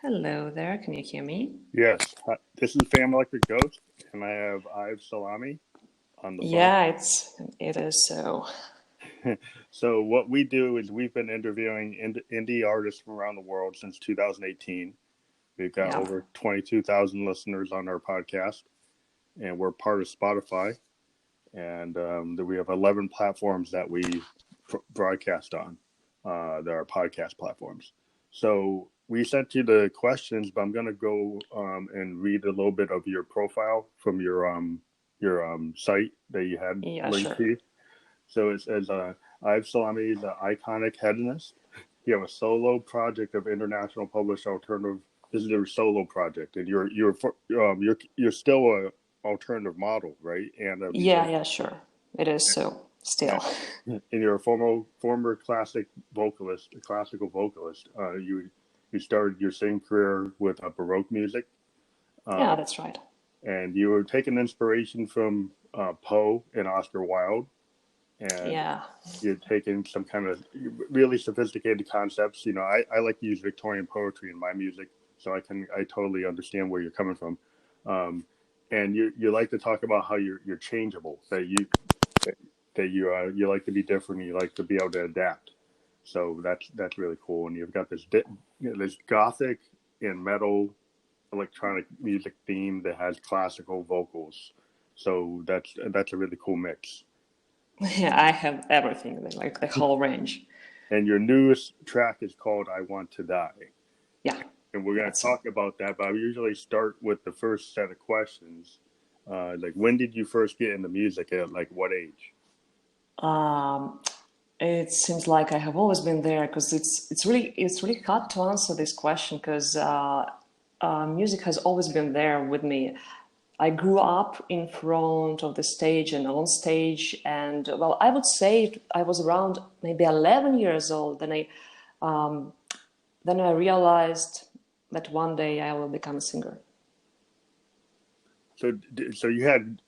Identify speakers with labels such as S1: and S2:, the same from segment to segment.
S1: Hello there, can you hear me?
S2: Yes, this is Fam Electric Ghost, and I have YV SALOME on the phone.
S1: Yeah, it is so.
S2: So what we do is we've been interviewing indie artists from around the world since 2018. We've got
S1: Yeah.
S2: over 22,000 listeners on our podcast, and we're part of Spotify. And we have 11 platforms that we broadcast on. There are podcast platforms. So we sent you the questions, but I'm going to go and read a little bit of your profile from your site that you had linked
S1: Sure.
S2: to you. So it says, YV SALOME is an iconic hedonist. You have a solo project of international published alternative. This is your solo project, and you're still a alternative model, right? And a musician.
S1: Yeah, sure. It is so still.
S2: And you're a former classical vocalist. You started your singing career with baroque music.
S1: Yeah, that's right.
S2: And you were taking inspiration from Poe and Oscar Wilde. And
S1: Yeah.
S2: you're taking some kind of really sophisticated concepts. I like to use Victorian poetry in my music, so I totally understand where you're coming from. And you like to talk about how you're changeable, that you like to be different, and you like to be able to adapt. So that's really cool. And you've got this gothic and metal electronic music theme that has classical vocals. So that's a really cool mix.
S1: Yeah, I have everything, like the whole range.
S2: And your newest track is called I Want to Die.
S1: Yeah.
S2: And we're going to talk about that, but I usually start with the first set of questions. Like, when did you first get into music? At like what age?
S1: It seems like I have always been there because it's really hard to answer this question because music has always been there with me. I grew up in front of the stage and on stage, and well, I would say I was around maybe 11 years old. Then I realized that one day I will become a singer.
S2: So you had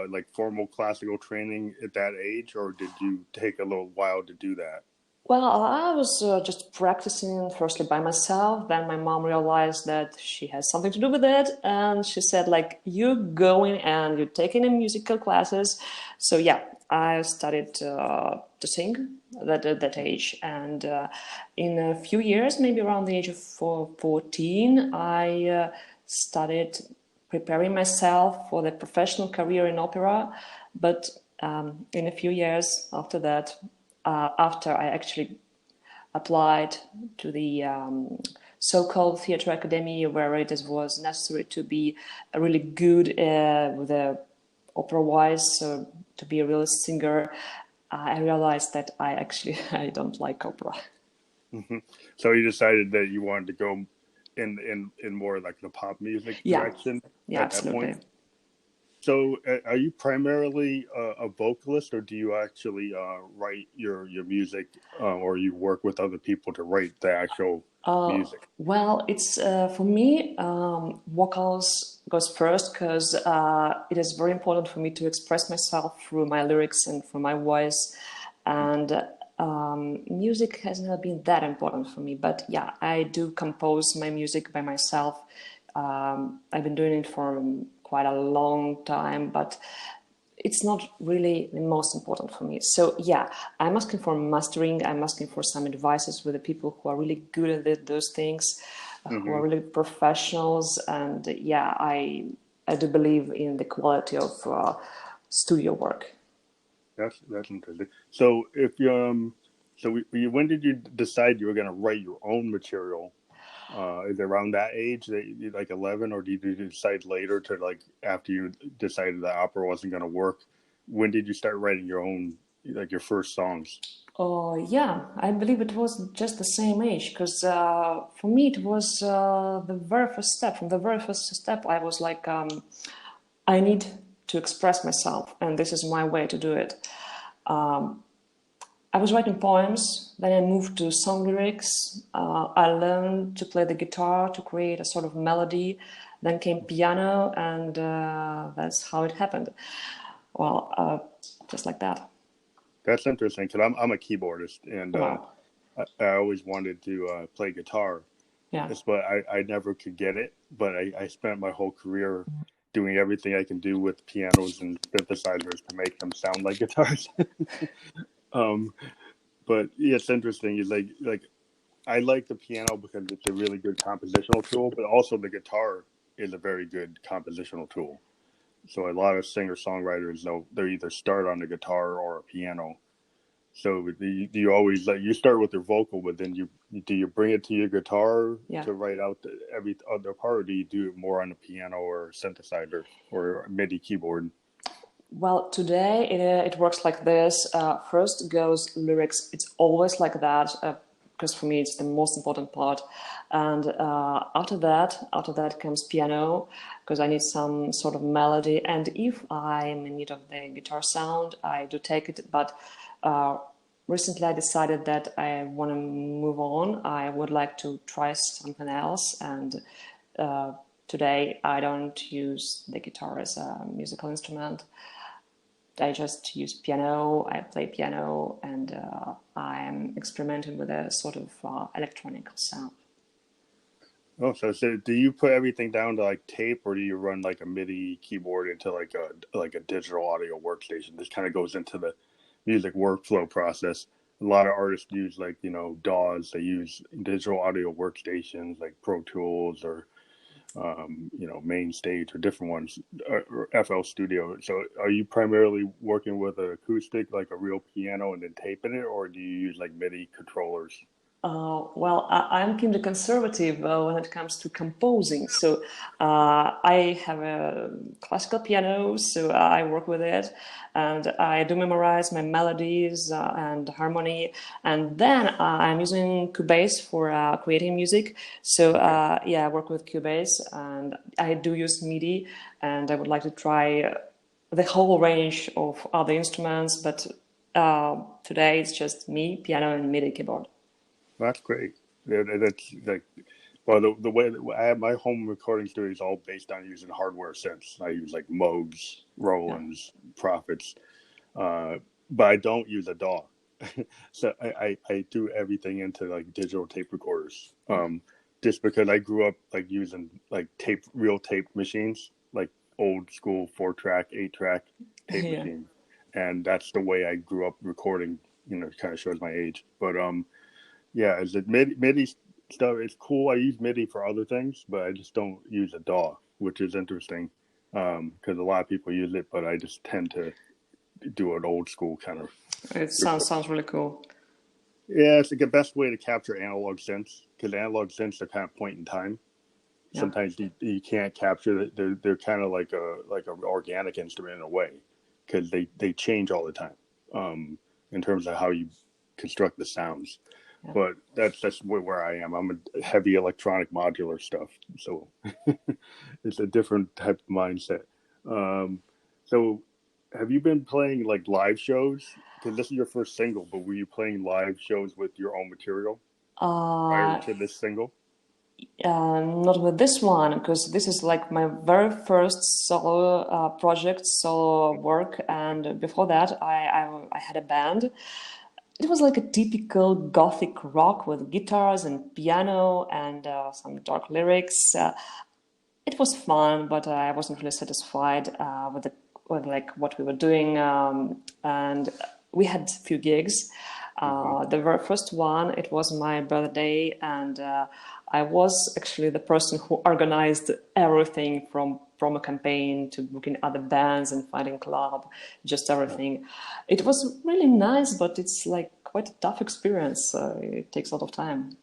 S2: like formal classical training at that age, or did you take a little while to do that?
S1: Well, I was just practicing firstly by myself. Then my mom realized that she has something to do with it, and she said, like, you're going and you're taking in musical classes. So yeah, I started to sing at that age, and in a few years, maybe around the age of 14, I started preparing myself for the professional career in opera. But in a few years after that, after I actually applied to the so-called theater academy, where it was necessary to be really good with the opera-wise, to be a real singer, I realized that I don't like opera.
S2: Mm-hmm. So you decided that you wanted to go in more like the pop music direction
S1: Yeah,
S2: at that
S1: absolutely.
S2: point? So are you primarily a vocalist, or do you actually write your music, or you work with other people to write the actual music?
S1: Well, it's for me, vocals goes first because it is very important for me to express myself through my lyrics and through my voice. And music has not been that important for me. But yeah, I do compose my music by myself. I've been doing it for quite a long time, but it's not really the most important for me. So yeah, I'm asking for mastering. I'm asking for some advices with the people who are really good at those things, who are really professionals. And yeah, I do believe in the quality of studio work.
S2: That's interesting. So when did you decide you were going to write your own material? Is it around that age, that you, like 11, or did you decide later to, like, after you decided that opera wasn't going to work? When did you start writing your own, like, your first songs?
S1: Oh yeah, I believe it was just the same age because for me it was the very first step. From the very first step, I was like, I need to express myself, and this is my way to do it. I was writing poems, then I moved to song lyrics. I learned to play the guitar to create a sort of melody. Then came piano, and that's how it happened. Well, just like that.
S2: That's interesting, because I'm a keyboardist, and
S1: Wow.
S2: I always wanted to play guitar.
S1: Yeah.
S2: but I never could get it. But I spent my whole career doing everything I can do with pianos and synthesizers to make them sound like guitars. um, but yeah, it's interesting. It's like I like the piano because it's a really good compositional tool, but also the guitar is a very good compositional tool. So a lot of singer-songwriters, they'll either start on the guitar or a piano. So do you always like you start with your vocal, but then do you bring it to your guitar
S1: Yeah.
S2: to write out every other part, or do you do it more on the piano or synthesizer or MIDI keyboard?
S1: Well, today it works like this. First goes lyrics. It's always like that because for me it's the most important part. And after that comes piano because I need some sort of melody. And if I'm in need of the guitar sound, I do take it. But recently I decided that I want to move on. I would like to try something else. And today I don't use the guitar as a musical instrument. I just use piano, I play piano, and I'm experimenting with a sort of electronic sound.
S2: Oh, so do you put everything down to like tape, or do you run like a MIDI keyboard into like a digital audio workstation? This kind of goes into the music workflow process. A lot of artists use like DAWs. They use digital audio workstations like Pro Tools or Main Stage or different ones, or FL Studio. So are you primarily working with an acoustic, like a real piano, and then taping it, or do you use like MIDI controllers?
S1: Well, I'm kind of conservative when it comes to composing. So I have a classical piano, so I work with it, and I do memorize my melodies and harmony. And then I'm using Cubase for creating music. So
S2: Okay.
S1: yeah, I work with Cubase, and I do use MIDI, and I would like to try the whole range of other instruments. But today it's just me, piano, and MIDI keyboard.
S2: That's great. Yeah, that's like, well, the way that I have my home recording studio is all based on using hardware synths. I use like Moogs,
S1: Yeah.
S2: Rolands, Prophets, uh, but I don't use a DAW. So I do everything into like digital tape recorders. Just because I grew up like using like real tape machines, like old school 4-track, 8-track tape
S1: Yeah.
S2: machines, and that's the way I grew up recording. Kind of shows my age, but yeah, is it MIDI stuff? It's cool. I use MIDI for other things, but I just don't use a DAW, which is interesting because a lot of people use it, but I just tend to do an old school kind of
S1: It
S2: record.
S1: sounds really cool.
S2: Yeah, it's like the best way to capture analog synths because analog synths are kind of point in time.
S1: Yeah.
S2: Sometimes you can't capture it. They're kind of like an organic instrument in a way because they change all the time in terms of how you construct the sounds.
S1: Yeah.
S2: But that's where I am. I'm a heavy electronic modular stuff, so it's a different type of mindset. Um, so, have you been playing like live shows? Because this is your first single, but were you playing live shows with your own material prior
S1: Uh,
S2: to this single?
S1: Not with this one, because this is like my very first solo project, solo work. And before that, I had a band. It was like a typical gothic rock with guitars and piano and some dark lyrics. It was fun, but I wasn't really satisfied with like what we were doing. And we had a few gigs.
S2: Hmm.
S1: The very first one, it was my birthday, and I was actually the person who organized everything from promo campaign to booking other bands and finding club, just everything. It was really nice, but it's like quite a tough experience. It takes a lot of time.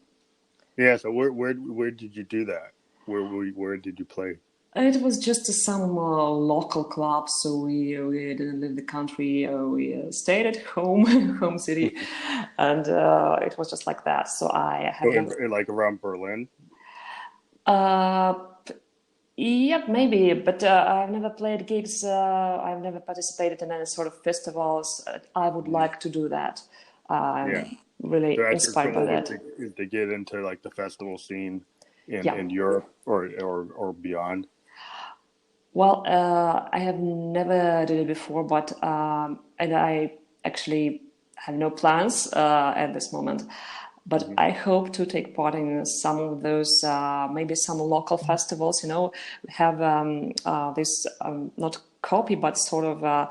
S2: Yeah. So where did you do that? Where did you play?
S1: It was just some local clubs, so we didn't leave the country. We stayed at home, home city, and it was just like that. So I
S2: So
S1: have never.
S2: like around Berlin.
S1: Uh, yep, maybe, but I've never played gigs. I've never participated in any sort of festivals. I would
S2: Mhm.
S1: like to do that.
S2: Yeah.
S1: I'm
S2: So
S1: really
S2: that's your
S1: inspired by
S2: goal
S1: that.
S2: is to get into like the festival scene
S1: Yeah.
S2: in Europe or beyond.
S1: Well, I have never did it before, but and I actually have no plans at this moment. But I hope to take part in some of those, maybe some local festivals. We have this not copy, but sort of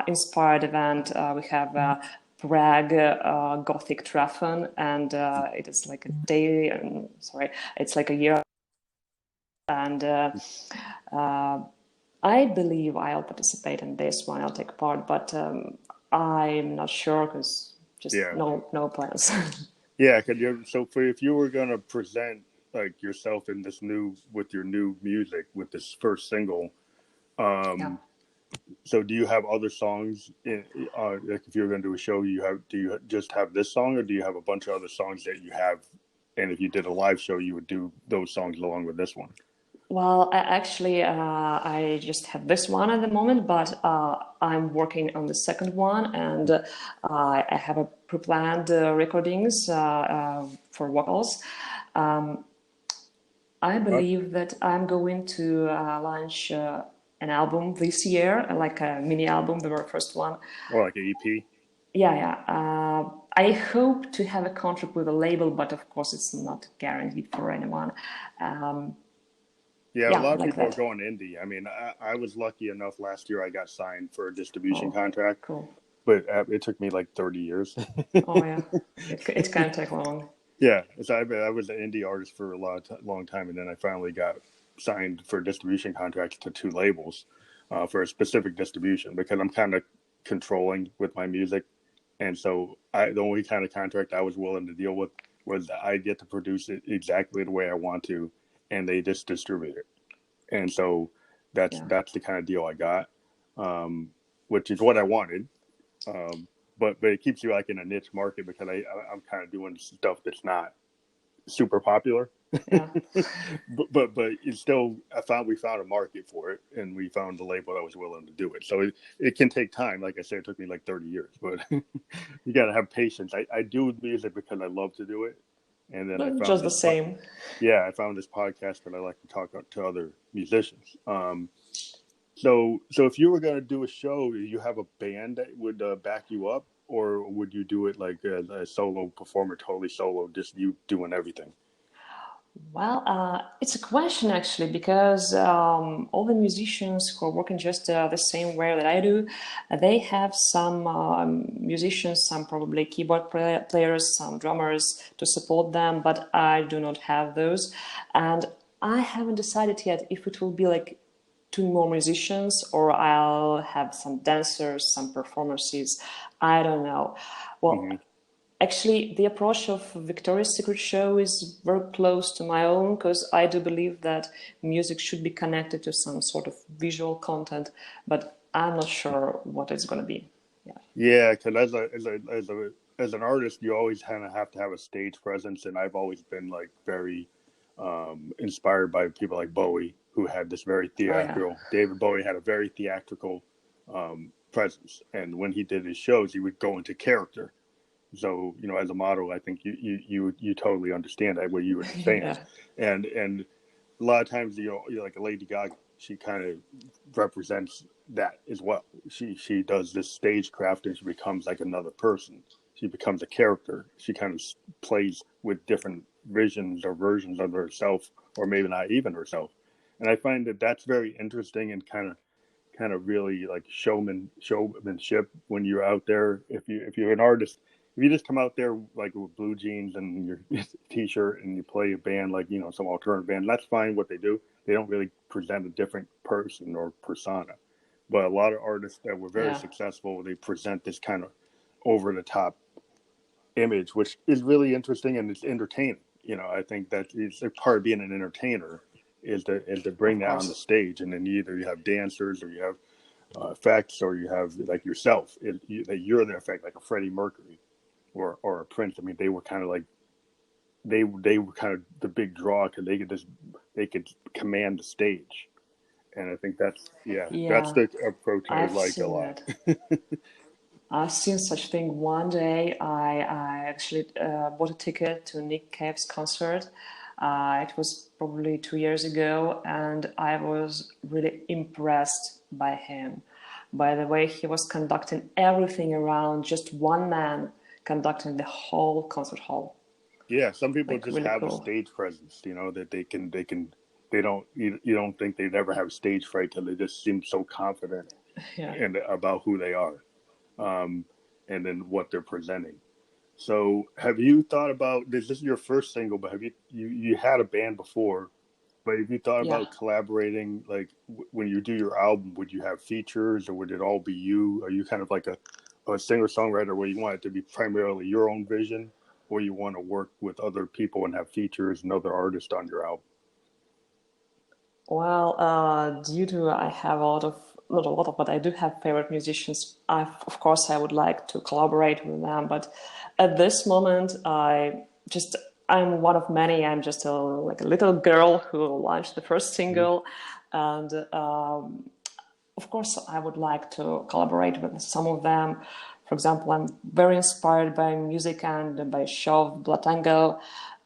S1: inspired event. We have Prague Gothic Treffen, and it is like a day. It's like a year, and I believe I'll participate in this one. I'll take part, but I'm not sure because just
S2: Yeah.
S1: no plans.
S2: Yeah, if you were gonna present like yourself in with your new music with this first single,
S1: Yeah.
S2: so do you have other songs like if you're gonna do a show, do you just have this song, or do you have a bunch of other songs that you have, and if you did a live show you would do those songs along with this one?
S1: Well, I just have this one at the moment, but I'm working on the second one, and I have a pre-planned recordings for vocals. I believe that I'm going to launch an album this year, like a mini album, the very first one.
S2: Or like an EP?
S1: Yeah. I hope to have a contract with a label, but of course it's not guaranteed for anyone.
S2: Yeah, a lot of
S1: like
S2: people
S1: that.
S2: are going indie. I mean, I was lucky enough last year I got signed for a distribution contract.
S1: Cool.
S2: But it took me like 30 years.
S1: Oh, yeah. It can take long.
S2: Yeah. So I was an indie artist for a long time. And then I finally got signed for distribution contracts to 2 labels for a specific distribution because I'm kind of controlling with my music. And so the only kind of contract I was willing to deal with was I get to produce it exactly the way I want to, and they just distribute it. And so that's the kind of deal I got, which is what I wanted. But it keeps you like in a niche market because I'm kind of doing stuff that's not super popular.
S1: Yeah.
S2: but it's still, we found a market for it, and we found the label that was willing to do it. So it can take time. Like I said, it took me like 30 years, but you got to have patience. I do music because I love to do it. And then I found
S1: just the same.
S2: I found this podcast that I like to talk to other musicians. So if you were going to do a show, do you have a band that would back you up, or would you do it like a solo performer, totally solo, just you doing everything?
S1: Well, it's a question actually, because all the musicians who are working just the same way that I do, they have some musicians, some probably keyboard players, some drummers to support them, but I do not have those. And I haven't decided yet if it will be like 2 more musicians or I'll have some dancers, some performances. I don't know. Well, actually, the approach of Victoria's Secret show is very close to my own, because I do believe that music should be connected to some sort of visual content, but I'm not sure what it's going to be.
S2: Yeah, because as an artist, you always kind of have to have a stage presence, and I've always been like very inspired by people like Bowie, who had this very theatrical. David Bowie had a very theatrical presence, and when he did his shows, he would go into character. So, as a model, I think you totally understand that what you were saying. And a lot of times, you're like a Lady Gaga, she kind of represents that as well. She does this stagecraft, and she becomes like another person. She becomes a character. She kind of plays with different visions or versions of herself, or maybe not even herself. And I find that that's very interesting and kind of really like showmanship when you're out there. If you're an artist, if you just come out there like with blue jeans and your t-shirt and you play a band like, some alternative band, that's fine what they do. They don't really present a different person or persona. But a lot of artists that were very successful, they present this kind of over the top image, which is really interesting and it's entertaining. I think that it's a part of being an entertainer is to bring that on the stage, and then either you have dancers or you have effects, or you have like yourself, that you're the effect, like a Freddie Mercury or a Prince. I mean, they were kind of like they were kind of the big draw because they could command the stage, and I think that's the approach I like a lot.
S1: I've seen such thing. One day, I actually bought a ticket to Nick Cave's concert. It was probably 2 years ago, and I was really impressed by him. By the way, he was conducting everything around, just one man conducting the whole concert hall.
S2: Yeah, some people
S1: Like
S2: just
S1: really
S2: have a
S1: cool.
S2: stage presence, that they don't, you don't think they'd ever have stage fright till they just seem so confident
S1: Yeah.
S2: and about who they are, um, and then what they're presenting. So, have you thought about this? This is your first single, but you had a band before? But have you thought
S1: Yeah.
S2: about collaborating? Like when you do your album, would you have features, or would it all be you? Are you kind of like a singer songwriter where you want it to be primarily your own vision, or you want to work with other people and have features and other artists on your album?
S1: Well, due to I have a lot of not a lot of, but I do have favorite musicians. Of course, I would like to collaborate with them, but at this moment, I'm one of many. I'm just like a little girl who launched the first single, and of course, I would like to collaborate with some of them. For example, I'm very inspired by music and by show of Blatango.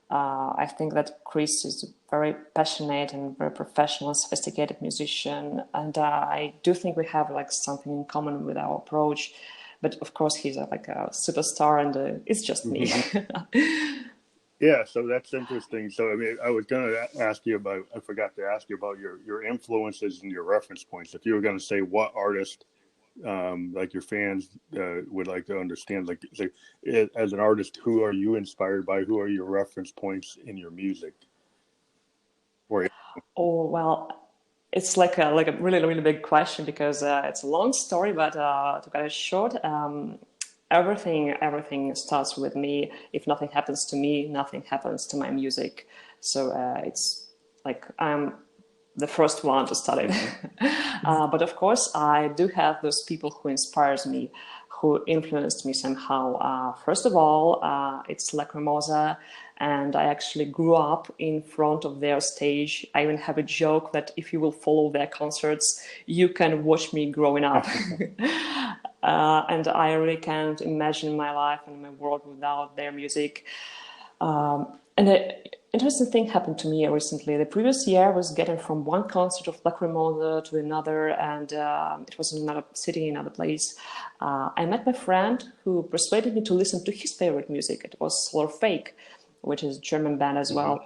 S1: I think that Chris is a very passionate and very professional and sophisticated musician, and I do think we have like something in common with our approach. But of course, he's like a superstar, and it's just me.
S2: Yeah, so that's interesting. So, I mean, I was going to ask you about, I forgot to ask you about your influences and your reference points. If you were going to say what artist, like your fans would like to understand, like as an artist, who are you inspired by? Who are your reference points in your music? Or
S1: Oh well, it's like a really big question because it's a long story, but to cut it short, everything starts with me. If nothing happens to me, nothing happens to my music. So it's like I'm the first one to start it. But of course, I do have those people who inspires me, who influenced me somehow. First of all, it's Lacrimosa, and I actually grew up in front of their stage. I even have a joke that if you will follow their concerts, you can watch me growing up. And I really can't imagine my life and my world without their music. And an interesting thing happened to me recently. The previous year I was getting from one concert of Lacrimosa to another, and it was in another city, another place. I met my friend who persuaded me to listen to his favorite music. It was Solar Fake, which is a German band as
S2: Mhm.
S1: well.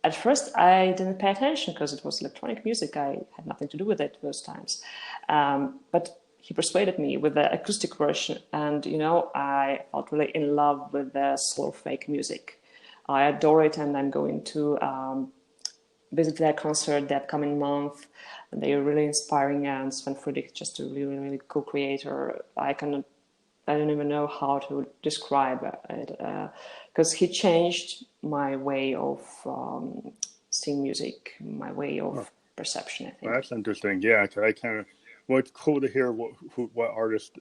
S1: At first, I didn't pay attention because it was electronic music. I had nothing to do with it those times. But he persuaded me with the acoustic version, and I felt really in love with the slow fake music. I adore it, and I'm going to visit their concert the upcoming month. And they are really inspiring, and Sven Friedrich is just a really cool creator. I don't even know how to describe it because he changed my way of seeing music, my way
S2: Oh,
S1: of perception, I
S2: well,
S1: think.
S2: that's interesting. Yeah, 'cause I kind of, well, it's cool to hear what artists,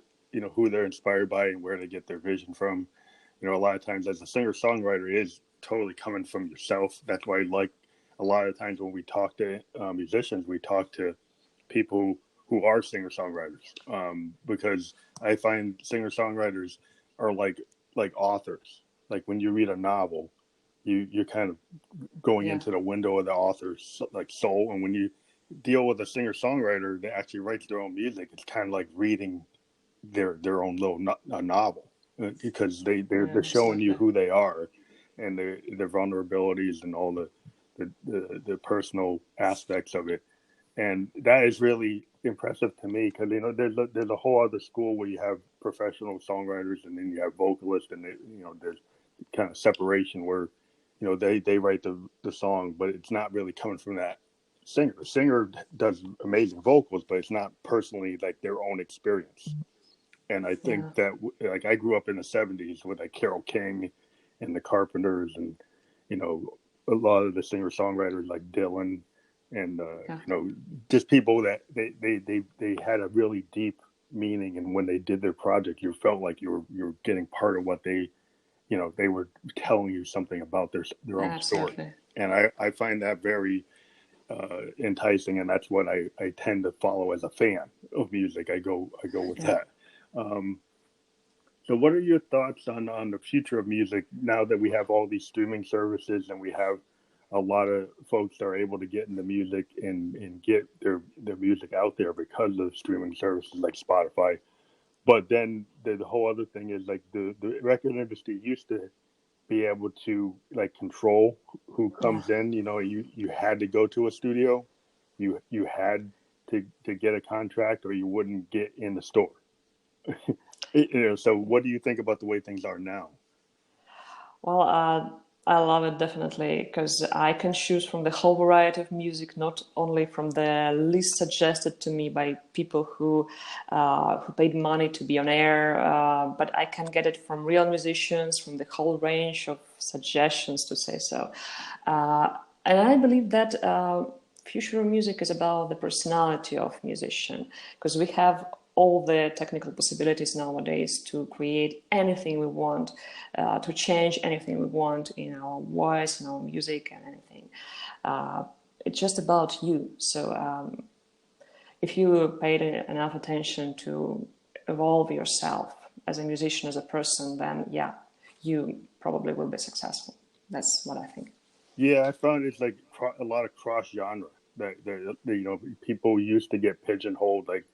S2: who they're inspired by and where they get their vision from. A lot of times as a singer songwriter is totally coming from yourself. That's why, like, a lot of times when we talk to musicians, we talk to people who are singer songwriters, because I find singer songwriters are like authors. Like when you read a novel, you're kind of going
S1: Yeah,
S2: into the window of the author's like soul, and when you deal with a singer songwriter that actually writes their own music, it's kind of like reading their own little a novel, because they're
S1: yeah,
S2: showing you
S1: absolutely.
S2: who they are and their vulnerabilities and all the personal aspects of it, and that is really impressive to me because there's a whole other school where you have professional songwriters and then you have vocalists, and there's kind of separation where they write the song, but it's not really coming from that singer. The singer does amazing vocals, but it's not personally like their own experience. And I think
S1: Yeah,
S2: that, like, I grew up in the '70s with like Carole King and the Carpenters, and a lot of the singer songwriters like Dylan, and
S1: yeah,
S2: just people that they had a really deep meaning, and when they did their project, you felt like you're getting part of what they were telling you something about their
S1: yeah,
S2: own story.
S1: absolutely.
S2: And I find that very enticing, and that's what I tend to follow as a fan of music. I go with
S1: Yeah.
S2: that. Um, so, what are your thoughts on the future of music now that we have all these streaming services and we have a lot of folks that are able to get into music and get their music out there because of streaming services like Spotify? But then the whole other thing is like the record industry used to be able to like control who
S1: Yeah.
S2: comes in. You had to go to a studio, you had to get a contract, or you wouldn't get in the store. So what do you think about the way things are now?
S1: Well, I love it definitely because I can choose from the whole variety of music, not only from the list suggested to me by people who paid money to be on air, but I can get it from real musicians, from the whole range of suggestions, to say so. And I believe that future music is about the personality of musician, because we have all the technical possibilities nowadays to create anything we want, to change anything we want in our voice, in our music, and anything. It's just about you. So if you paid enough attention to evolve yourself as a musician, as a person, then yeah, you probably will be successful. That's what I think.
S2: Yeah, I found it's like a lot of cross genre people used to get pigeonholed, like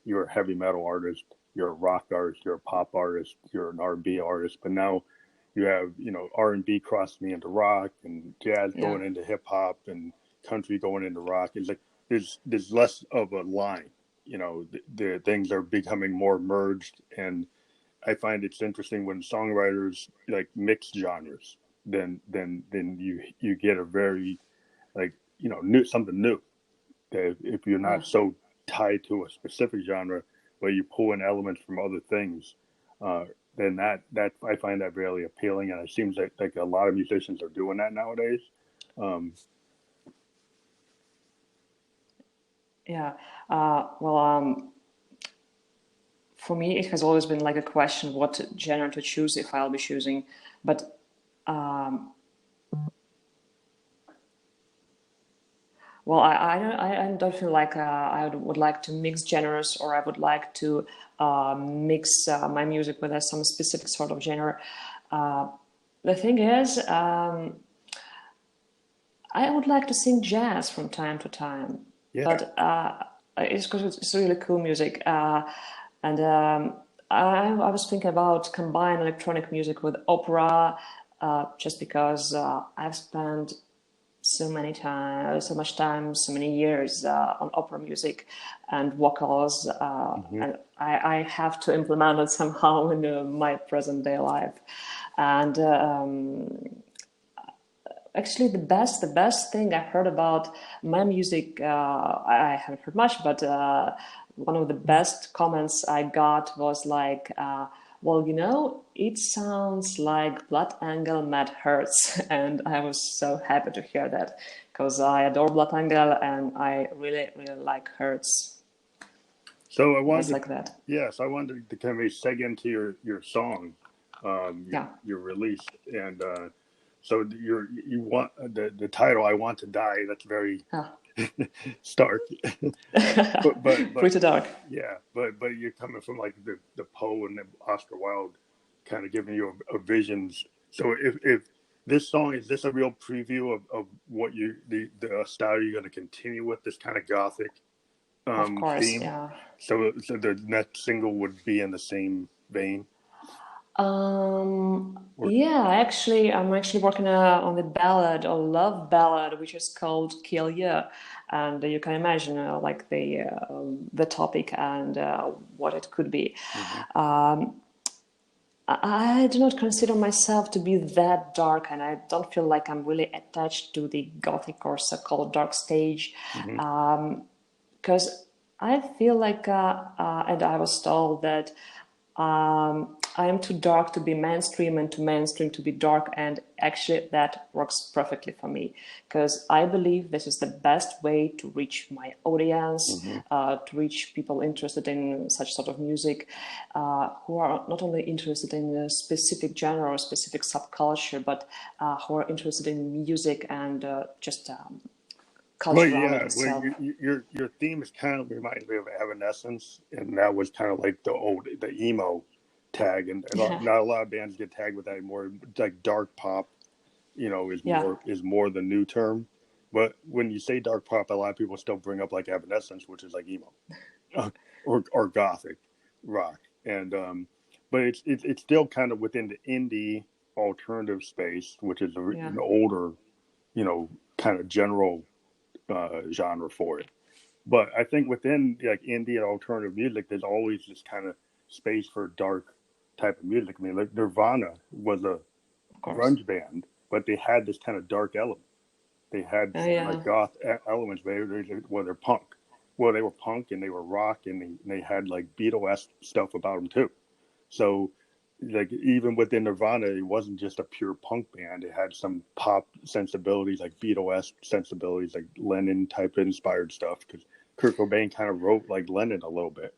S2: you're a heavy metal artist, you're a rock artist, you're a pop artist, you're an R&B artist, but now you have R&B crossing into rock, and jazz
S1: Yeah.
S2: going into hip hop, and country going into rock. It's like there's less of a line. The things are becoming more merged, and I find it's interesting when songwriters like mix genres. Then you get a very like new, something new. That if you're
S1: Yeah.
S2: not so tied to a specific genre, but you pull in elements from other things, uh, then that I find that really appealing, and it seems like a lot of musicians are doing that nowadays. Um,
S1: Yeah. Well, for me, it has always been like a question what genre to choose if I'll be choosing. But well, I don't feel like I would like to mix genres, or I would like to mix my music with some specific sort of genre. The thing is, I would like to sing jazz from time to time,
S2: yeah,
S1: but it's because it's really cool music. And I was thinking about combine electronic music with opera, just because I've spent so much time, so many years on opera music and vocals,
S2: hmm
S1: and I have to implement it somehow in my present day life. And actually, the best thing I heard about my music, I haven't heard much, but one of the best comments I got was like, well, it sounds like Blood Angel met Hertz. And I was so happy to hear that, because I adore Blood Angel and I really, really like Hertz.
S2: So I
S1: Just
S2: wanted,
S1: like that.
S2: yes, I wanted to kind of seg into your song,
S1: Yeah.
S2: your release, and so you want the title "I Want to Die." That's very
S1: Ah.
S2: stark, but
S1: Pretty dark.
S2: yeah, but you're coming from like the Poe and the Oscar Wilde, kind of giving you a visions. So if this song, is this a real preview of what the style you're going to continue with, this kind of gothic
S1: Of course,
S2: theme?
S1: yeah.
S2: So the next single would be in the same vein, or
S1: Yeah, I'm actually working on the ballad or love ballad, which is called "Kill Ya," and you can imagine like the topic and what it could be.
S2: Mhm.
S1: I do not consider myself to be that dark, and I don't feel like I'm really attached to the gothic or so-called dark stage,
S2: Mhm.
S1: because I feel like, and I was told that I am too dark to be mainstream and too mainstream to be dark, and actually that works perfectly for me, because I believe this is the best way to reach my audience,
S2: Mhm.
S1: to reach people interested in such sort of music, who are not only interested in a specific genre or specific subculture, but who are interested in music and just
S2: Well,
S1: culturality
S2: yeah. Well,
S1: itself.
S2: your theme is kind of reminds me of Evanescence, and that was kind of like the emo tag, and
S1: Yeah,
S2: not a lot of bands get tagged with that anymore. Like dark pop, is
S1: yeah,
S2: more the new term. But when you say dark pop, a lot of people still bring up like Evanescence, which is like emo, or gothic rock, and but it's still kind of within the indie. alternative space, which is
S1: Yeah.
S2: an older, kind of general genre for it. But I think within like indie and alternative music, there's always this kind of space for dark type of music. I mean, like Nirvana was a
S1: Of course.
S2: grunge band, but they had this kind of dark element. They had some
S1: Yeah.
S2: like goth elements, but they're punk. Well, they were punk and they were rock, and they had like Beatle-esque stuff about them too. So, like even within Nirvana, it wasn't just a pure punk band. It had some pop sensibilities, like Beatle-esque sensibilities, like Lennon type inspired stuff. Because Kurt Cobain kind of wrote like Lennon a little bit,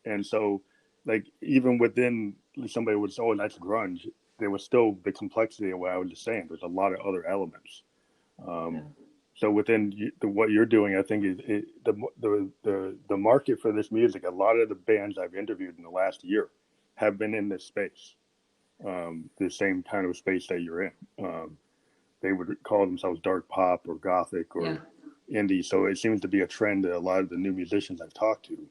S2: and so like even within somebody would say, "Oh, that's grunge." There was still the complexity of what I was just saying. There's a lot of other elements.
S1: Yeah.
S2: So within what you're doing, I think the market for this music. A lot of the bands I've interviewed in the last year have been in this space, the same kind of space that you're in. They would call themselves dark pop or gothic
S1: Yeah.
S2: or indie. So it seems to be a trend that a lot of the new musicians I've talked to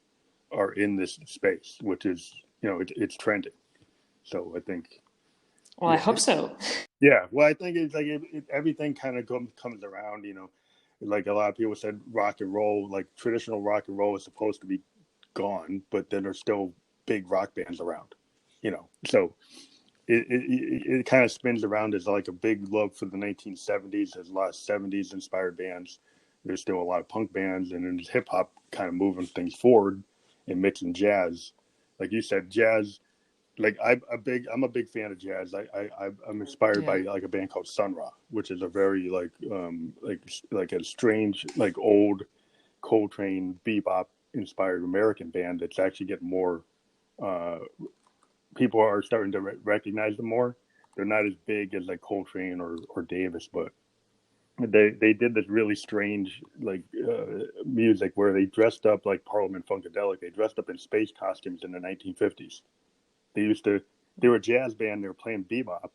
S2: are in this space, which is it's trending. So I think,
S1: Well, I hope so.
S2: yeah. Well, I think it's like everything kind of comes around. Like a lot of people said, rock and roll, like traditional rock and roll, is supposed to be gone, but then there's still big rock bands around. So it kind of spins around as like a big love for the 1970s. There's a lot of 70s inspired bands. There's still a lot of punk bands, and then there's hip hop kind of moving things forward and mixing jazz. Like you said, jazz. Like I'm a big fan of jazz. I'm inspired by
S1: Yeah.
S2: like a band called Sun Ra, which is a very like a strange like old Coltrane bebop inspired American band that's actually getting more. People are starting to recognize them more. They're not as big as like Coltrane or Davis, but they did this really strange like music where they dressed up like Parliament Funkadelic. They dressed up in space costumes in the 1950s. They were a jazz band. They were playing bebop,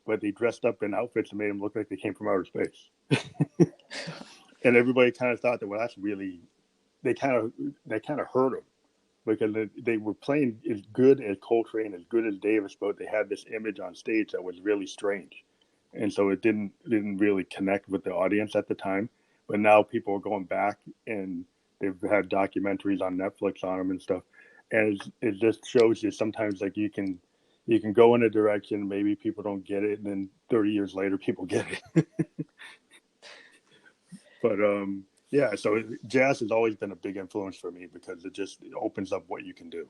S2: but they dressed up in outfits and made them look like they came from outer space. And everybody kind of thought that, well, that's really, they kind of hurt them because they were playing as good as Coltrane, as good as Davis, but they had this image on stage that was really strange. And so it didn't really connect with the audience at the time. But now people are going back and they've had documentaries on Netflix on them and stuff. And it just shows you sometimes like you can go in a direction, maybe people don't get it, and then 30 years later people get it. But yeah, so jazz has always been a big influence for me because it opens up what you can do.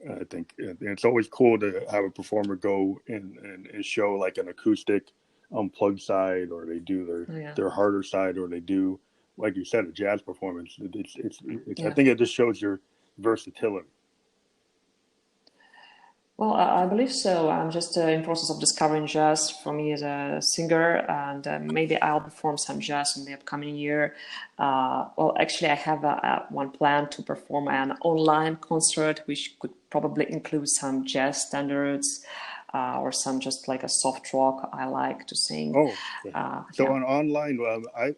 S2: I think and it's always cool to have a performer go and show like an acoustic unplugged side, or they do
S1: Yeah.
S2: their harder side, or they do, like you said, a jazz performance. It's I
S1: Yeah.
S2: think it just shows your versatility.
S1: Well, I believe so. I'm just in process of discovering jazz for me as a singer, and maybe I'll perform some jazz in the upcoming year. Well, actually, I have one plan to perform an online concert, which could probably include some jazz standards or some just like a soft rock I like to sing.
S2: Oh, yeah. So
S1: Yeah,
S2: on online,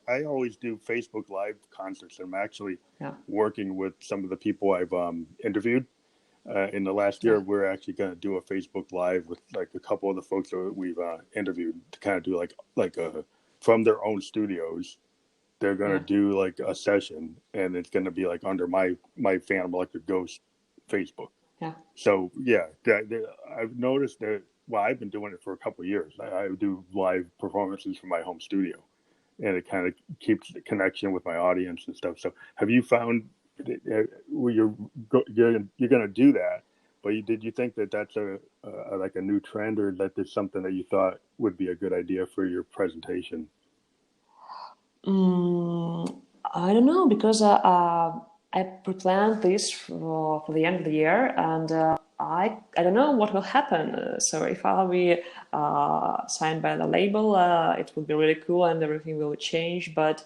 S2: I always do Facebook Live concerts. I'm actually
S1: yeah,
S2: working with some of the people I've interviewed. In the last year,
S1: yeah,
S2: we're actually going to do a Facebook Live with like a couple of the folks that we've interviewed to kind of do like a from their own studios. They're going to
S1: yeah.
S2: do like a session, and it's going to be like under my Phantom Electric Ghost Facebook.
S1: Yeah.
S2: So yeah, I've noticed that. Well, I've been doing it for a couple of years. I do live performances from my home studio, and it kind of keeps the connection with my audience and stuff. So, have you found where you're going to do that? But did you think that that's a like a new trend, or that is something that you thought would be a good idea for your presentation?
S1: I don't know because I pre-planned this for the end of the year, and I don't know what will happen. So if I'll be signed by the label, it will be really cool and everything will change. But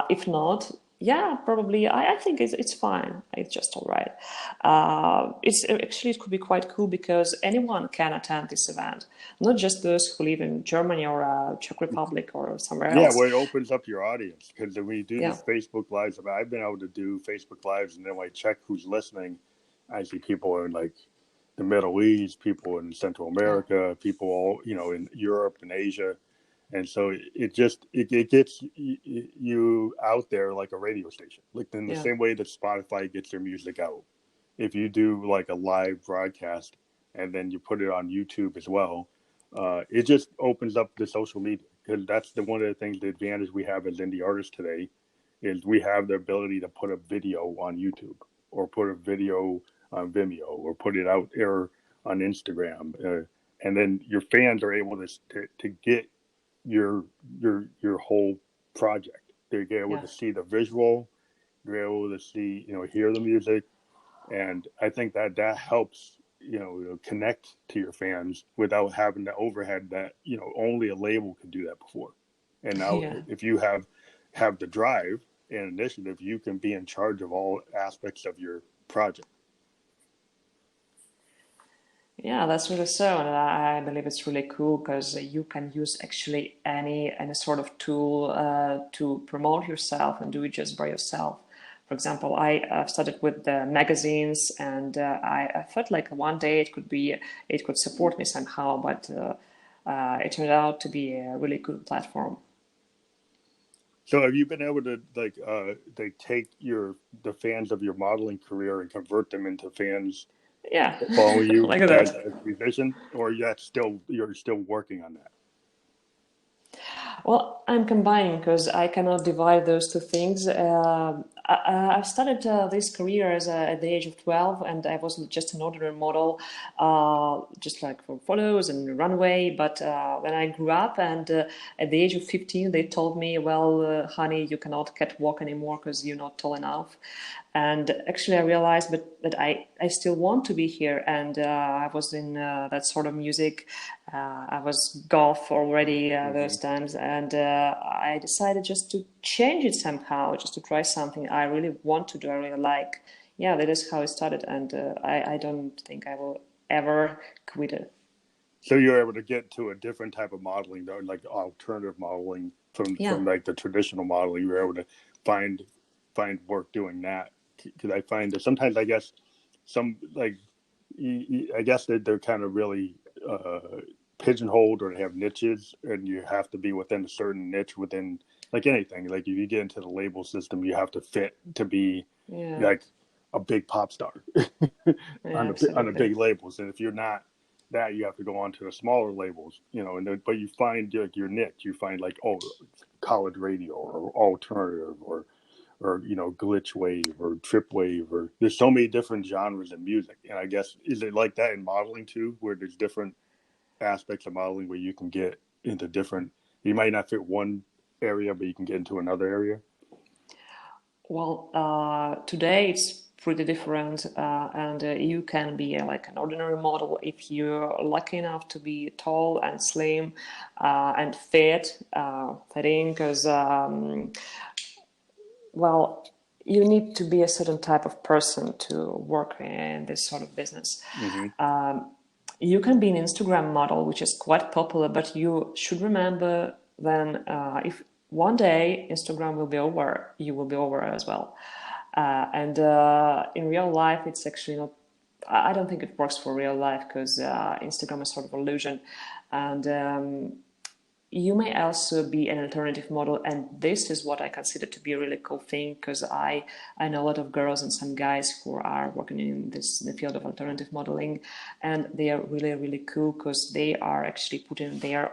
S1: if not, yeah, probably I think it's fine. It's just all right. It's actually it could be quite cool because anyone can attend this event, not just those who live in Germany or Czech Republic or somewhere
S2: Yeah,
S1: else.
S2: well, it opens up your audience because when you do
S1: Yeah.
S2: these Facebook Lives, I've been able to do Facebook Lives, and then when I check who's listening, I see people are like the Middle East, people in Central
S1: Yeah.
S2: America, people all, in Europe and Asia. And so it gets you out there like a radio station, like in the
S1: Yeah.
S2: same way that Spotify gets their music out. If you do like a live broadcast and then you put it on YouTube as well, it just opens up the social media, because that's one of the things, the advantage we have as indie artists today, is we have the ability to put a video on YouTube, or put a video on Vimeo, or put it out there on Instagram, and then your fans are able to get your whole project. They're able
S1: Yeah.
S2: to see the visual, they're able to see, hear the music, and I think that helps, connect to your fans without having the overhead that, only a label could do that before. And now,
S1: Yeah.
S2: if you have the drive and initiative, you can be in charge of all aspects of your project.
S1: Yeah, that's really so, and I believe it's really cool because you can use actually any sort of tool to promote yourself and do it just by yourself. For example, I started with the magazines, and I felt like one day it could support me somehow, but it turned out to be a really good platform.
S2: So have you been able to take the fans of your modeling career and convert them into fans
S1: Yeah,
S2: that follow you
S1: like
S2: as
S1: that.
S2: a musician, or you're still working on that?
S1: Well, I'm combining because I cannot divide those two things. I started this career at the age of 12, and I was just an ordinary model, just like for photos and runway. But when I grew up, and at the age of 15, they told me, well, honey, you cannot catwalk anymore because you're not tall enough. And actually, I realized that I still want to be here. And I was in that sort of music. I was golf already
S2: Hmm.
S1: those times. And I decided just to change it somehow, just to try something I really want to do, I really like. Yeah, that is how it started. And I don't think I will ever quit it.
S2: So you're able to get to a different type of modeling, though, like alternative modeling
S1: Yeah.
S2: from like the traditional modeling. You're able to find work doing that, because I find that sometimes, I guess, some like I guess that they're kind of really pigeonholed, or they have niches, and you have to be within a certain niche within, like anything. Like if you get into the label system, you have to fit to be
S1: Yeah.
S2: like a big pop star
S1: Yeah,
S2: on the
S1: absolutely.
S2: big labels, and if you're not that, you have to go on to the smaller labels, but you find like your niche. You find like, oh, college radio, or alternative, or glitch wave, or trip wave, or there's so many different genres in music. And I guess, is it like that in modeling too, where there's different aspects of modeling where you can get into different, you might not fit one area, but you can get into another area?
S1: Well, today it's pretty different, and you can be like an ordinary model if you're lucky enough to be tall and slim and fitting, because well, you need to be a certain type of person to work in this sort of business.
S2: Hmm.
S1: You can be an Instagram model, which is quite popular, but you should remember then if one day Instagram will be over, you will be over as well. And in real life, it's actually not. I don't think it works for real life because Instagram is sort of illusion, and you may also be an alternative model, and this is what I consider to be a really cool thing, because I know a lot of girls and some guys who are working in the field of alternative modeling, and they are really, really cool because they are actually putting their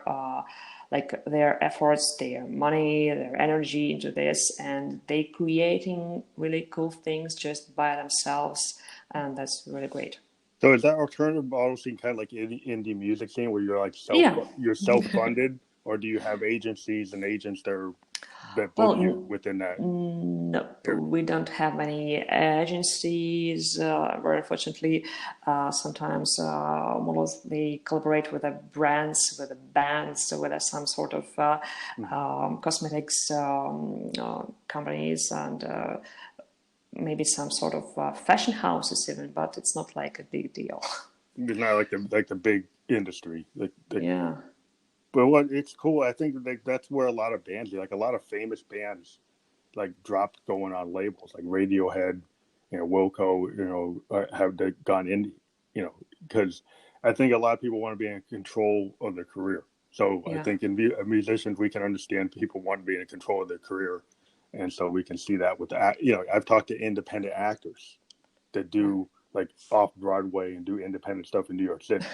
S1: efforts, their money, their energy into this, and they creating really cool things just by themselves, and that's really great.
S2: So is that alternative model scene kind of like indie music scene, where you're like
S1: Yeah.
S2: self funded, or do you have agencies and agents that book you
S1: Well,
S2: within that
S1: no,
S2: area?
S1: we don't have any agencies. Very fortunately, sometimes models they collaborate with the brands, with the bands, with some sort of cosmetics companies, and maybe some sort of fashion houses even. But it's not like a big deal.
S2: It's not like the big industry.
S1: Yeah.
S2: But what it's cool. I think like that's where a lot of bands, like a lot of famous bands, like dropped going on labels like Radiohead, Wilco, have they gone indie. you know, because I think a lot of people want to be in control of their career. So I
S1: Yeah.
S2: think in musicians, we can understand people want to be in control of their career. And so we can see that with the, you know, I've talked to independent actors that
S1: Yeah.
S2: do like off Broadway and do independent stuff in New York City.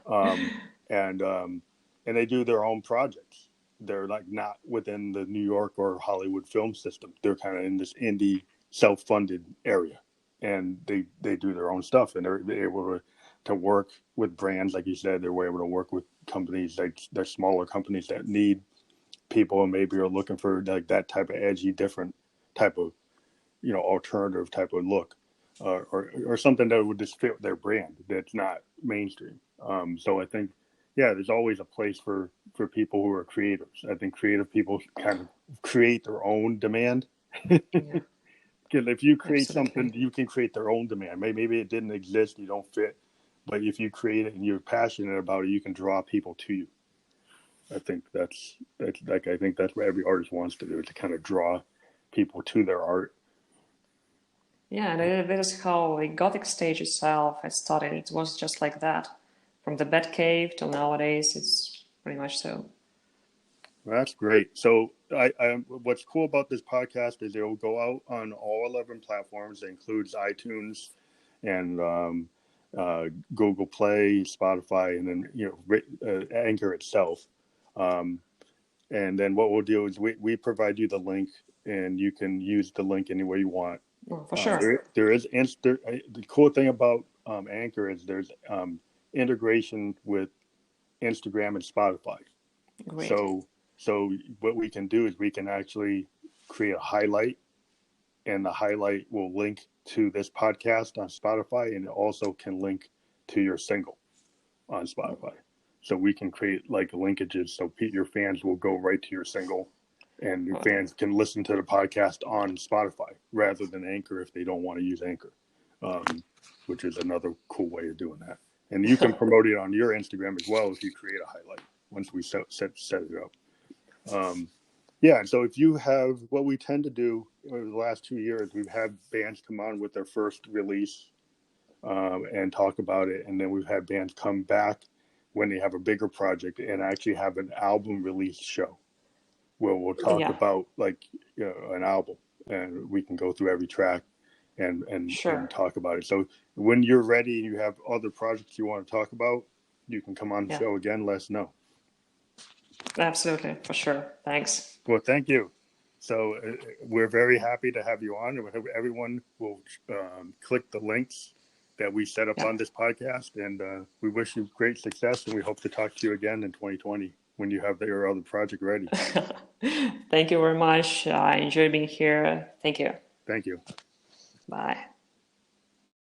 S2: Um, and, um, and they do their own projects. They're like not within the New York or Hollywood film system. They're kind of in this indie self-funded area, and they do their own stuff, and they're able to work with brands, like you said. They're able to work with companies like they're smaller companies that need people and maybe are looking for like that type of edgy, different type of, you know, alternative type of look, or something that would just fit their brand that's not mainstream. So I think, yeah, there's always a place for people who are creators. I think creative people kind of create their own demand.
S1: Yeah.
S2: Because if you create something,
S1: Absolutely.
S2: you can create their own demand. Maybe it didn't exist, you don't fit, but if you create it and you're passionate about it, you can draw people to you. I think that's like I think that's what every artist wants to do, to kind of draw people to their art.
S1: Yeah, and it is how the Gothic stage itself has started. It was just like that. From the Batcave till nowadays, it's pretty much so.
S2: That's great. So what's cool about this podcast is it will go out on all 11 platforms. It includes iTunes and Google Play, Spotify, and then, you know, Anchor itself. Um, and then what we'll do is we provide you the link, and you can use the link any way you want.
S1: Oh, for sure.
S2: There is the cool thing about Anchor is there's integration with Instagram and Spotify.
S1: Great.
S2: So what we can do is we can actually create a highlight, and the highlight will link to this podcast on Spotify, and it also can link to your single on Spotify. So we can create like linkages, so your fans will go right to your single, and your
S1: Well,
S2: fans can listen to the podcast on Spotify rather than Anchor if they don't want to use Anchor, which is another cool way of doing that. And you can promote it on your Instagram as well if you create a highlight once we set it up. Yeah, so if you have, what we tend to do over the last 2 years, we've had bands come on with their first release and talk about it, and then we've had bands come back when they have a bigger project and actually have an album release show where we'll talk
S1: yeah,
S2: about like, you know, an album, and we can go through every track and
S1: sure.
S2: talk about it. So when you're ready and you have other projects you want to talk about, you can come on the
S1: Yeah,
S2: show again. Let us know.
S1: absolutely, for sure. Thanks.
S2: Well, thank you. So we're very happy to have you on. Everyone will click the links that we set up
S1: Yeah.
S2: on this podcast, and we wish you great success. And we hope to talk to you again in 2020 when you have your other project ready.
S1: Thank you very much. I enjoy being here. Thank you.
S2: Thank you.
S1: Bye.